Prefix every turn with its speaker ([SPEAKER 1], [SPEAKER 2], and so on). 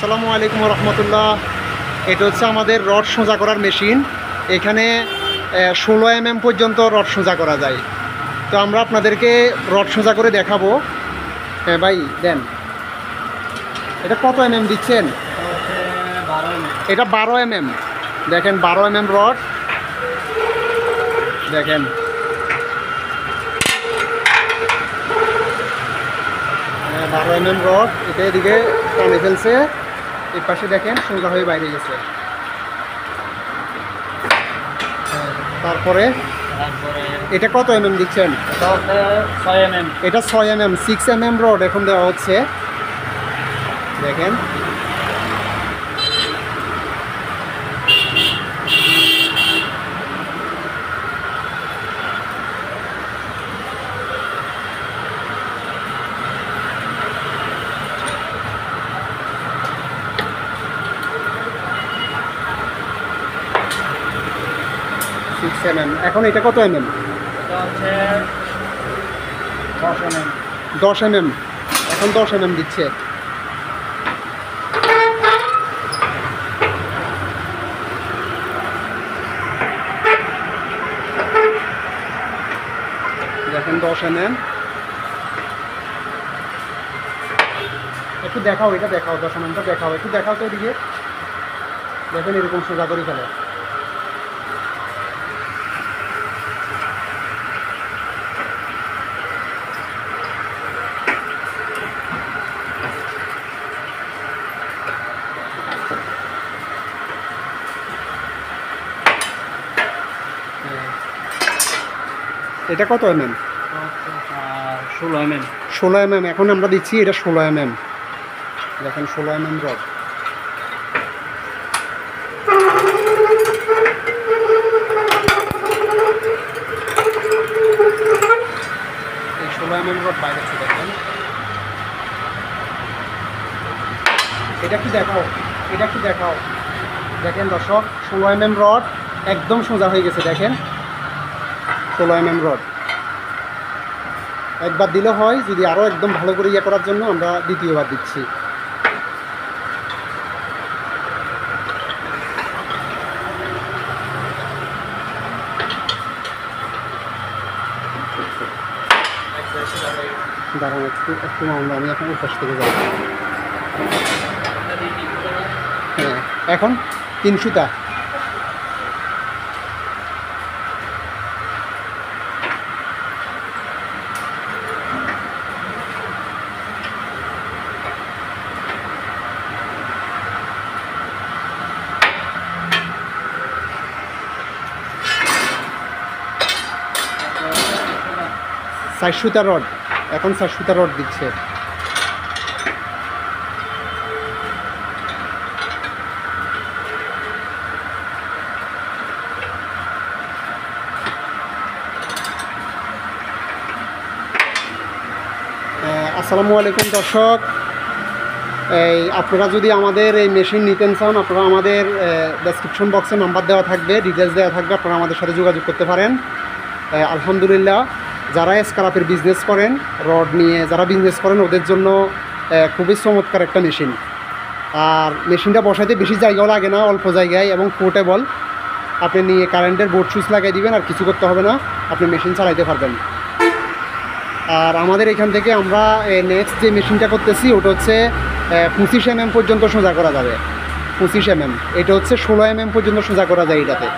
[SPEAKER 1] আসসালামু আলাইকুম রহমতুল্লাহ। এটা হচ্ছে আমাদের রড সোজা করার মেশিন। এখানে 16 mm পর্যন্ত রড সোজা করা যায়। তো আমরা আপনাদেরকে রড সোজা করে দেখাবো। হ্যাঁ ভাই দেন, এটা কত mm দিচ্ছেন? এটা 12 mm। দেখেন 12 mm রড, দেখেন হ্যাঁ 12 mm রড। এটা এদিকে টানে ফেলছে, এর পাশে দেখেন সোজা হয়ে বাইরে গেছে। তারপরে এটা কত mm দিচ্ছেন? এটা 6 mm 6 mm রড এখন দেওয়া হচ্ছে, দেখেন। এখন এটা কত mm? 10 mm। এখন 10 mm দিচ্ছে। দেখেন 10 mm। একটু দেখাও, এটা দেখাও, 10 mm দেখাও, একটু দেখাও তো এদিকে। দেখেন এরকম সোজা করে ফেলে। এটা কত mm?
[SPEAKER 2] 16 mm।
[SPEAKER 1] 16 mm এখন আমরা দিচ্ছি, এটা 16 mm। দেখেন 16 mm রড। এই 16 mm রড বাইরে আছে, দেখেন। এটা একটু দেখাও, এটা একটু দেখাও। দেখেন দর্শক 16 mm রড একদম সোজা হয়ে গেছে, দেখেন 16 mm রড। একবার দিলে হয়, যদি আরও একদম ভালো করে ইয়ে করার জন্য আমরা দ্বিতীয়বার দিচ্ছি। দাঁড়ান একটু একটু মামলা, আমি এখন উপাস থেকে যাব। হ্যাঁ এখন 3 সুতা। চার সুতা রড, এখন 4 সুতা রড দিচ্ছে। আসসালামু আলাইকুম দর্শক। এই আপনারা যদি আমাদের এই মেশিন নিতেন চান, আপনারা আমাদের ডেসক্রিপশন বক্সে নাম্বার দেওয়া থাকবে, ডিটেলস দেওয়া থাকবে, আপনারা আমাদের সাথে যোগাযোগ করতে পারেন। আলহামদুলিল্লাহ, যারা স্ক্র্যাপের বিজনেস করেন, রড নিয়ে যারা বিজনেস করেন, ওদের জন্য খুবই চমৎকার একটা মেশিন। আর মেশিনটা বসাইতে বেশি জায়গাও লাগে না, অল্প জায়গায়, এবং পোর্টেবল। আপনি নিয়ে কারেন্টের বোর্ড সুইচ লাগাই দিবেন, আর কিছু করতে হবে না, আপনি মেশিন চালাইতে পারবেন। আর আমাদের এখান থেকে আমরা নেক্সট যে মেশিনটা করতেছি ওটা হচ্ছে 25 mm পর্যন্ত সোজা করা যাবে। 25 mm, এটা হচ্ছে 16 mm পর্যন্ত সোজা করা যায় এটাতে।